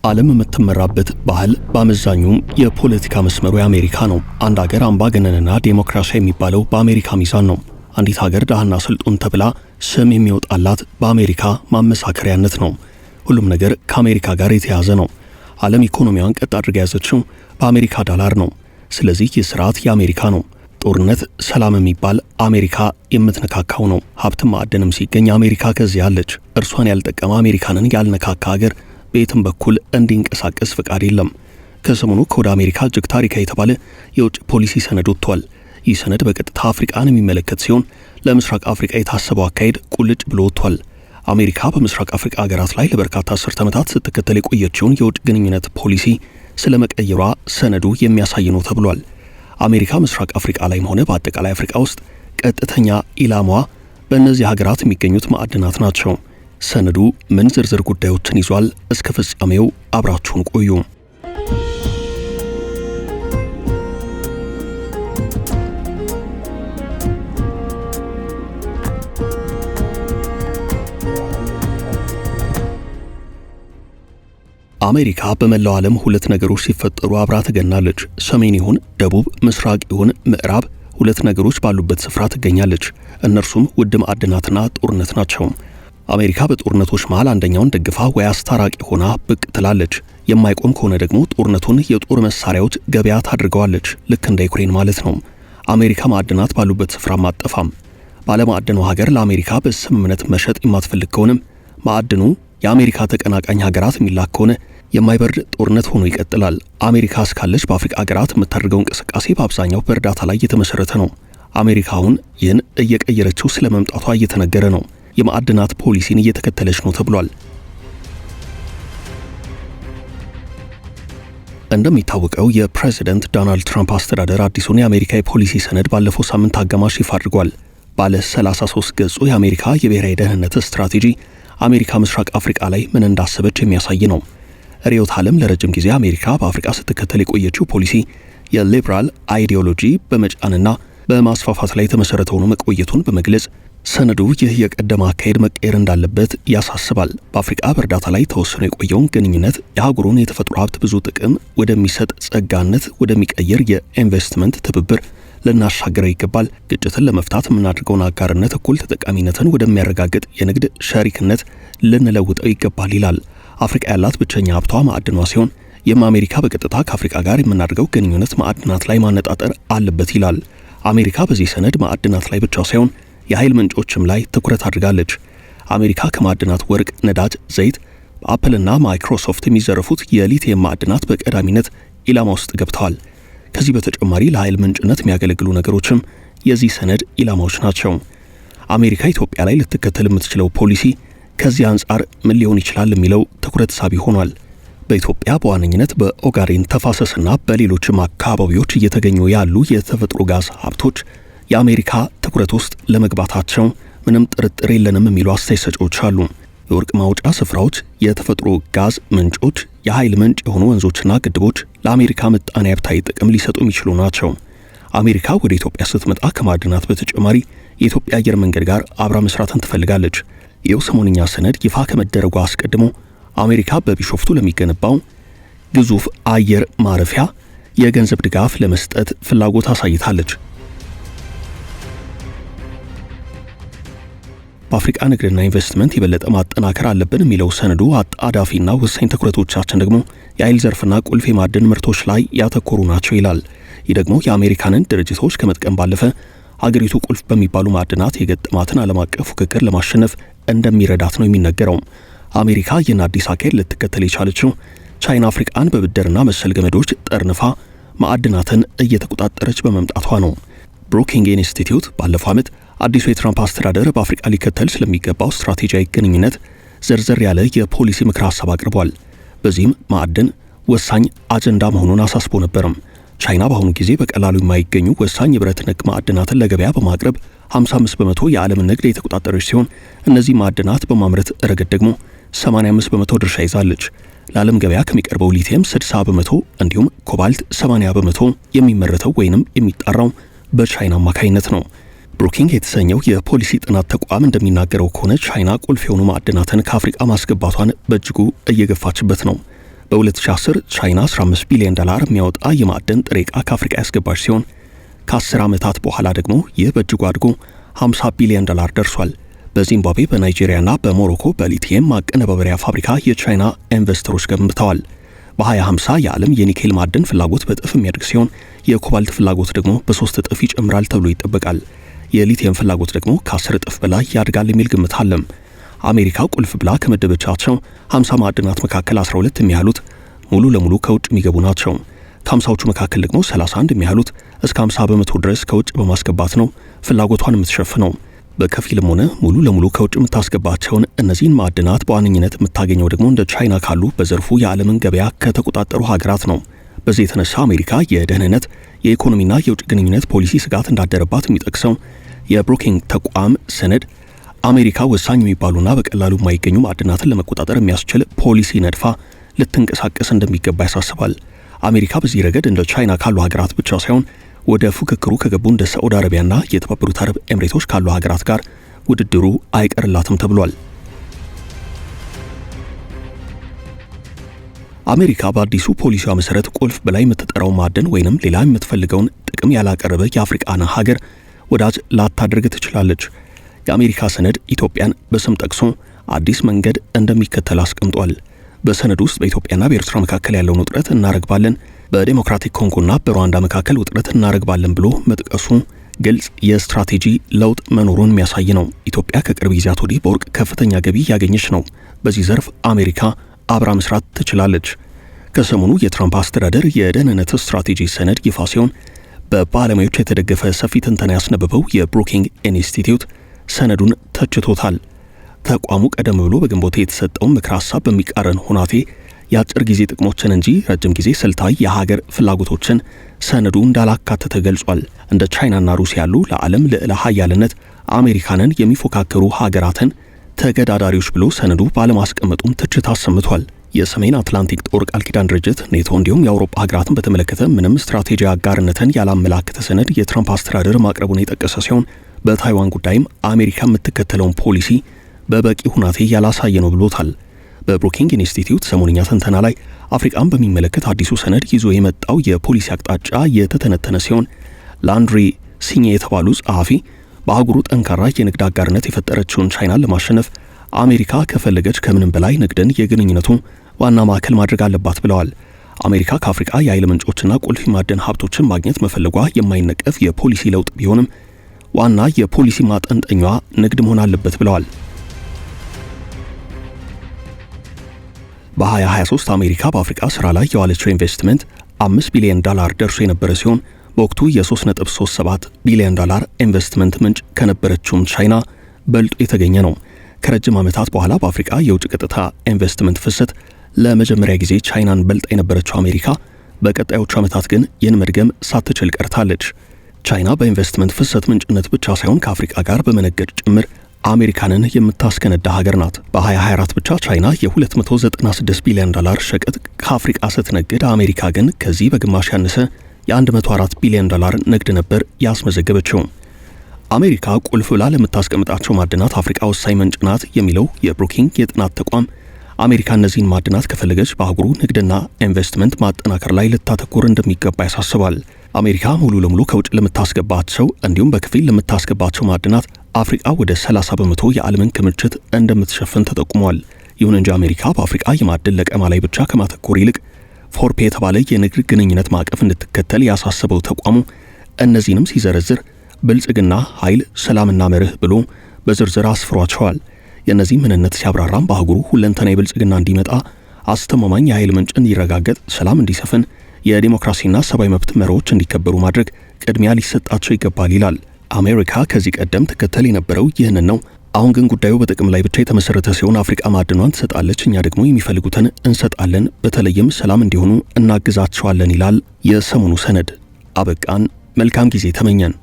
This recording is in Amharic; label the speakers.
Speaker 1: ዓለም የምትመራበት ባህል በአመዛኙም የፖለቲካ መስመሩ የአሜሪካ ነው። አንድ ሀገር አምባገነንና ዴሞክራሲያዊ የሚባለው በአሜሪካ ሚዛን ነው። አንዲት ሀገር ደሃና ስልጡን ተብላ ስም የሚወጣላት በአሜሪካ ማመሳከሪያነት ነው። ሁሉም ነገር ከአሜሪካ ጋር የተያዘ ነው። ዓለም ኢኮኖሚዋን ቀጥ አድርጋ ያዘችው በአሜሪካ ዶላር ነው። ስለዚህ ይህ ስርዓት የአሜሪካ ነው። ጦርነት፣ ሰላም የሚባል አሜሪካ የምትነካካው ነው። ሀብትም ማዕድንም ሲገኝ አሜሪካ ከዚህ አለች። እርሷን ያልጠቀመ አሜሪካንን ያልነካካ ሀገር በየትም በኩል እንዲንቀሳቀስ ፍቃድ የለም። ከሰሞኑ ከወደ አሜሪካ እጅግ ታሪካዊ የተባለ የውጭ ፖሊሲ ሰነድ ወጥቷል። ይህ ሰነድ በቀጥታ አፍሪካን የሚመለከት ሲሆን ለምስራቅ አፍሪካ የታሰበው አካሄድ ቁልጭ ብሎ ወጥቷል። አሜሪካ በምስራቅ አፍሪካ ሀገራት ላይ ለበርካታ አስርተ ዓመታት ስትከተል የቆየችውን የውጭ ግንኙነት ፖሊሲ ስለመቀየሯ ሰነዱ የሚያሳይ ነው ተብሏል። አሜሪካ ምስራቅ አፍሪካ ላይም ሆነ በአጠቃላይ አፍሪካ ውስጥ ቀጥተኛ ኢላማዋ በእነዚህ ሀገራት የሚገኙት ማዕድናት ናቸው። ሰነዱ ምን ዝርዝር ጉዳዮችን ይዟል? እስከ ፍጻሜው አብራችሁን ቆዩ። አሜሪካ በመላው ዓለም ሁለት ነገሮች ሲፈጠሩ አብራ ትገናለች። ሰሜን ይሁን ደቡብ፣ ምስራቅ ይሁን ምዕራብ፣ ሁለት ነገሮች ባሉበት ስፍራ ትገኛለች። እነርሱም ውድ ማዕድናትና ጦርነት ናቸው። አሜሪካ በጦርነቶች መሃል አንደኛውን ደግፋ ወይ አስታራቂ ሆና ብቅ ትላለች። የማይቆም ከሆነ ደግሞ ጦርነቱን የጦር መሳሪያዎች ገበያ ታድርገዋለች። ልክ እንደ ዩክሬን ማለት ነው። አሜሪካ ማዕድናት ባሉበት ስፍራ አጠፋም። ባለማዕድኑ ሀገር ለአሜሪካ በስምምነት መሸጥ የማትፈልግ ከሆነም ማዕድኑ የአሜሪካ ተቀናቃኝ ሀገራት የሚላክ ከሆነ የማይበርድ ጦርነት ሆኖ ይቀጥላል። አሜሪካ እስካለች በአፍሪካ ሀገራት የምታደርገው እንቅስቃሴ በአብዛኛው በእርዳታ ላይ የተመሰረተ ነው። አሜሪካ አሁን ይህን እየቀየረችው ስለመምጣቷ እየተነገረ ነው። የማዕድናት ፖሊሲን እየተከተለች ነው ተብሏል። እንደሚታወቀው የፕሬዝዳንት ዶናልድ ትራምፕ አስተዳደር አዲሱን የአሜሪካ የፖሊሲ ሰነድ ባለፈው ሳምንት አጋማሽ ይፋ አድርጓል። ባለ 33 ገጹ የአሜሪካ የብሔራዊ ደህንነት ስትራቴጂ አሜሪካ ምስራቅ አፍሪካ ላይ ምን እንዳሰበች የሚያሳይ ነው። ርዕዮተ ዓለም ለረጅም ጊዜ አሜሪካ በአፍሪካ ስትከተል የቆየችው ፖሊሲ የሊበራል አይዲዮሎጂ በመጫንና በማስፋፋት ላይ የተመሰረተ ሆኖ መቆየቱን በመግለጽ ሰነዱ ይህ የቀደመ አካሄድ መቀየር እንዳለበት ያሳስባል። በአፍሪካ በእርዳታ ላይ ተወስኖ የቆየውን ግንኙነት የአህጉሩን የተፈጥሮ ሀብት ብዙ ጥቅም ወደሚሰጥ ጸጋነት ወደሚቀይር የኢንቨስትመንት ትብብር ልናሻገረው ይገባል። ግጭትን ለመፍታት የምናደርገውን አጋርነት እኩል ተጠቃሚነትን ወደሚያረጋግጥ የንግድ ሸሪክነት ልንለውጠው ይገባል ይላል። አፍሪካ ያላት ብቸኛ ሀብቷ ማዕድኗ ሲሆን ይህም አሜሪካ በቀጥታ ከአፍሪካ ጋር የምናደርገው ግንኙነት ማዕድናት ላይ ማነጣጠር አለበት ይላል። አሜሪካ በዚህ ሰነድ ማዕድናት ላይ ብቻ ሳይሆን የኃይል ምንጮችም ላይ ትኩረት አድርጋለች። አሜሪካ ከማዕድናት ወርቅ፣ ነዳጅ፣ ዘይት፣ በአፕልና ማይክሮሶፍት የሚዘረፉት የሊቲየም ማዕድናት በቀዳሚነት ኢላማ ውስጥ ገብተዋል። ከዚህ በተጨማሪ ለኃይል ምንጭነት የሚያገለግሉ ነገሮችም የዚህ ሰነድ ኢላማዎች ናቸው። አሜሪካ ኢትዮጵያ ላይ ልትከተል የምትችለው ፖሊሲ ከዚህ አንጻር ምን ሊሆን ይችላል የሚለው ትኩረት ሳቢ ሆኗል። በኢትዮጵያ በዋነኝነት በኦጋዴን ተፋሰስና በሌሎችም አካባቢዎች እየተገኙ ያሉ የተፈጥሮ ጋዝ ሀብቶች የአሜሪካ ትኩረት ውስጥ ለመግባታቸው ምንም ጥርጥር የለንም የሚሉ አስተያየት ሰጪዎች አሉ። የወርቅ ማውጫ ስፍራዎች፣ የተፈጥሮ ጋዝ ምንጮች፣ የኃይል ምንጭ የሆኑ ወንዞችና ግድቦች ለአሜሪካ ምጣኔ ሀብታዊ ጥቅም ሊሰጡ የሚችሉ ናቸው። አሜሪካ ወደ ኢትዮጵያ ስትመጣ ከማዕድናት በተጨማሪ የኢትዮጵያ አየር መንገድ ጋር አብራ መስራትን ትፈልጋለች። ይኸው ሰሞንኛ ሰነድ ይፋ ከመደረጉ አስቀድሞ አሜሪካ በቢሾፍቱ ለሚገነባው ግዙፍ አየር ማረፊያ የገንዘብ ድጋፍ ለመስጠት ፍላጎት አሳይታለች። በአፍሪካ ንግድና ኢንቨስትመንት የበለጠ ማጠናከር አለብን የሚለው ሰነዱ አጣዳፊና ወሳኝ ትኩረቶቻችን ደግሞ የኃይል ዘርፍና ቁልፍ የማዕድን ምርቶች ላይ ያተኮሩ ናቸው ይላል። ይህ ደግሞ የአሜሪካንን ድርጅቶች ከመጥቀም ባለፈ ሀገሪቱ ቁልፍ በሚባሉ ማዕድናት የገጠማትን ዓለም አቀፍ ፉክክር ለማሸነፍ እንደሚረዳት ነው የሚነገረው። አሜሪካ ይህን አዲስ አካሄድ ልትከተል የቻለችው ቻይና አፍሪካን በብድርና መሰል ገመዶች ጠርንፋ ማዕድናትን እየተቆጣጠረች በመምጣቷ ነው። ብሩኪንግ ኢንስቲትዩት ባለፈው ዓመት አዲሱ የትራምፕ አስተዳደር በአፍሪካ ሊከተል ስለሚገባው ስትራቴጂያዊ ግንኙነት ዝርዝር ያለ የፖሊሲ ምክር ሀሳብ አቅርቧል። በዚህም ማዕድን ወሳኝ አጀንዳ መሆኑን አሳስቦ ነበርም። ቻይና በአሁኑ ጊዜ በቀላሉ የማይገኙ ወሳኝ የብረት ነክ ማዕድናትን ለገበያ በማቅረብ 55 በመቶ የዓለምን ንግድ የተቆጣጠረች ሲሆን እነዚህ ማዕድናት በማምረት ረገድ ደግሞ 85 በመቶ ድርሻ ይዛለች። ለዓለም ገበያ ከሚቀርበው ሊቲየም 60 በመቶ እንዲሁም ኮባልት 80 በመቶ የሚመረተው ወይንም የሚጣራው በቻይና አማካይነት ነው። ብሩኪንግ የተሰኘው የፖሊሲ ጥናት ተቋም እንደሚናገረው ከሆነ ቻይና ቁልፍ የሆኑ ማዕድናትን ከአፍሪካ ማስገባቷን በእጅጉ እየገፋችበት ነው። በ2010 ቻይና $15 ቢሊዮን የሚያወጣ የማዕድን ጥሬ ዕቃ ከአፍሪቃ ያስገባች ሲሆን ከ10 ዓመታት በኋላ ደግሞ ይህ በእጅጉ አድጎ $50 ቢሊዮን ደርሷል። በዚምባብዌ በናይጄሪያና በሞሮኮ በሊቲየም ማቀነባበሪያ ፋብሪካ የቻይና ኢንቨስተሮች ገንብተዋል። በ2050 የዓለም የኒኬል ማዕድን ፍላጎት በእጥፍ የሚያድግ ሲሆን የኮባልት ፍላጎት ደግሞ በ3 እጥፍ ይጨምራል ተብሎ ይጠበቃል። የሊቲየም ፍላጎት ደግሞ ከ10 እጥፍ በላይ ያድጋል የሚል ግምት አለም። አሜሪካ ቁልፍ ብላ ከመደበቻቸው 50 ማዕድናት መካከል 12 የሚያህሉት ሙሉ ለሙሉ ከውጭ የሚገቡ ናቸው። ከ50ዎቹ መካከል ደግሞ 31 የሚያህሉት እስከ 50 በመቶ ድረስ ከውጭ በማስገባት ነው ፍላጎቷን የምትሸፍነው። በከፊልም ሆነ ሙሉ ለሙሉ ከውጭ የምታስገባቸውን እነዚህን ማዕድናት በዋነኝነት የምታገኘው ደግሞ እንደ ቻይና ካሉ በዘርፉ የዓለምን ገበያ ከተቆጣጠሩ ሀገራት ነው። በዚህ የተነሳ አሜሪካ የደህንነት የኢኮኖሚና የውጭ ግንኙነት ፖሊሲ ስጋት እንዳደረባት የሚጠቅሰው የብሩኪንግ ተቋም ሰነድ አሜሪካ ወሳኝ የሚባሉና በቀላሉ የማይገኙ ማዕድናትን ለመቆጣጠር የሚያስችል ፖሊሲ ነድፋ ልትንቀሳቀስ እንደሚገባ ያሳስባል። አሜሪካ በዚህ ረገድ እንደ ቻይና ካሉ ሀገራት ብቻ ሳይሆን ወደ ፉክክሩ ከገቡ እንደ ሳዑዲ አረቢያና የተባበሩት አረብ ኤምሬቶች ካሉ ሀገራት ጋር ውድድሩ አይቀርላትም ተብሏል። አሜሪካ በአዲሱ ፖሊሲዋ መሰረት ቁልፍ በላይ የምትጠራው ማዕድን ወይንም ሌላ የምትፈልገውን ጥቅም ያላቀረበ የአፍሪቃን ሀገር ወዳጅ ላታደርግ ትችላለች። የአሜሪካ ሰነድ ኢትዮጵያን በስም ጠቅሶ አዲስ መንገድ እንደሚከተል አስቀምጧል። በሰነዱ ውስጥ በኢትዮጵያና በኤርትራ መካከል ያለውን ውጥረት እናረግባለን፣ በዴሞክራቲክ ኮንጎና በሩዋንዳ መካከል ውጥረት እናረግባለን ብሎ መጥቀሱ ግልጽ የስትራቴጂ ለውጥ መኖሩን የሚያሳይ ነው። ኢትዮጵያ ከቅርብ ጊዜያት ወዲህ በወርቅ ከፍተኛ ገቢ ያገኘች ነው። በዚህ ዘርፍ አሜሪካ አብራ መስራት ትችላለች። ከሰሞኑ የትራምፕ አስተዳደር የደህንነት ስትራቴጂ ሰነድ ይፋ ሲሆን በባለሙያዎች የተደገፈ ሰፊ ትንተና ያስነበበው የብሩኪንግ ኢንስቲትዩት ሰነዱን ተችቶታል። ተቋሙ ቀደም ብሎ በግንቦት የተሰጠውን ምክር ሐሳብ በሚቃረን ሁናቴ የአጭር ጊዜ ጥቅሞችን እንጂ ረጅም ጊዜ ስልታዊ የሀገር ፍላጎቶችን ሰነዱ እንዳላካተተ ገልጿል። እንደ ቻይናና ሩሲያ ያሉ ለዓለም ልዕለ ኃያልነት አሜሪካንን የሚፎካከሩ ሀገራትን ተገዳዳሪዎች ብሎ ሰነዱ ባለማስቀመጡም ትችት አሰምቷል። የሰሜን አትላንቲክ ጦር ቃል ኪዳን ድርጅት ኔቶ እንዲሁም የአውሮፓ ሀገራትን በተመለከተ ምንም ስትራቴጂያዊ አጋርነትን ያላመላከተ ሰነድ የትራምፕ አስተዳደር ማቅረቡን የጠቀሰ ሲሆን በታይዋን ጉዳይም አሜሪካ የምትከተለውን ፖሊሲ በበቂ ሁናቴ ያላሳየ ነው ብሎታል። በብሩኪንግ ኢንስቲትዩት ሰሞንኛ ትንተና ላይ አፍሪካን በሚመለከት አዲሱ ሰነድ ይዞ የመጣው የፖሊሲ አቅጣጫ የተተነተነ ሲሆን ላንድሪ ሲኜ የተባሉ ጸሐፊ በአህጉሩ ጠንካራ የንግድ አጋርነት የፈጠረችውን ቻይናን ለማሸነፍ አሜሪካ ከፈለገች ከምንም በላይ ንግድን የግንኙነቱ ዋና ማዕከል ማድረግ አለባት ብለዋል። አሜሪካ ከአፍሪካ የኃይል ምንጮችና ቁልፍ ማዕድን ሀብቶችን ማግኘት መፈለጓ የማይነቀፍ የፖሊሲ ለውጥ ቢሆንም ዋና የፖሊሲ ማጠንጠኛዋ ንግድ መሆን አለበት ብለዋል። በ2023 አሜሪካ በአፍሪካ ስራ ላይ የዋለችው ኢንቨስትመንት $5 ቢሊዮን ደርሶ የነበረ ሲሆን በወቅቱ የ3.37 ቢሊዮን ኢንቨስትመንት ምንጭ ከነበረችውም ቻይና በልጦ የተገኘ ነው። ከረጅም ዓመታት በኋላ በአፍሪካ የውጭ ቀጥታ ኢንቨስትመንት ፍሰት ለመጀመሪያ ጊዜ ቻይናን በልጣ የነበረችው አሜሪካ በቀጣዮቹ ዓመታት ግን ይህን መድገም ሳትችል ቀርታለች። ቻይና በኢንቨስትመንት ፍሰት ምንጭነት ብቻ ሳይሆን ከአፍሪካ ጋር በመነገድ ጭምር አሜሪካንን የምታስከነዳ ሀገር ናት። በ2024 ብቻ ቻይና የ$296 ቢሊዮን ሸቀጥ ከአፍሪካ ስትነግድ አሜሪካ ግን ከዚህ በግማሽ ያነሰ የ$104 ቢሊዮን ንግድ ነበር ያስመዘገበችው። አሜሪካ ቁልፍ ብላ ለምታስቀምጣቸው ማዕድናት አፍሪካ ወሳኝ ምንጭ ናት የሚለው የብሩኪንግ የጥናት ተቋም አሜሪካ እነዚህን ማዕድናት ከፈለገች በአህጉሩ ንግድና ኢንቨስትመንት ማጠናከር ላይ ልታተኩር እንደሚገባ ያሳስባል። አሜሪካ ሙሉ ለሙሉ ከውጭ ለምታስገባቸው እንዲሁም በከፊል ለምታስገባቸው ማዕድናት አፍሪካ ወደ 30 በመቶ የዓለምን ክምችት እንደምትሸፍን ተጠቁሟል። ይሁን እንጂ አሜሪካ በአፍሪካ የማዕድን ለቀማ ላይ ብቻ ከማተኮር ይልቅ ፎርፔ የተባለ የንግድ ግንኙነት ማዕቀፍ እንድትከተል ያሳሰበው ተቋሙ እነዚህንም ሲዘረዝር ብልጽግና፣ ኃይል፣ ሰላምና መርህ ብሎ በዝርዝር አስፍሯቸዋል። የእነዚህ ምንነት ሲያብራራም በአህጉሩ ሁለንተናዊ ብልጽግና እንዲመጣ አስተማማኝ የኃይል ምንጭ እንዲረጋገጥ፣ ሰላም እንዲሰፍን፣ የዲሞክራሲና ሰብአዊ መብት መርሆች እንዲከበሩ ማድረግ ቅድሚያ ሊሰጣቸው ይገባል ይላል። አሜሪካ ከዚህ ቀደም ተከተል የነበረው ይህንን ነው። አሁን ግን ጉዳዩ በጥቅም ላይ ብቻ የተመሰረተ ሲሆን አፍሪካ ማዕድኗን ትሰጣለች፣ እኛ ደግሞ የሚፈልጉትን እንሰጣለን፣ በተለይም ሰላም እንዲሆኑ እናግዛቸዋለን ይላል የሰሞኑ ሰነድ። አበቃን። መልካም ጊዜ ተመኘን።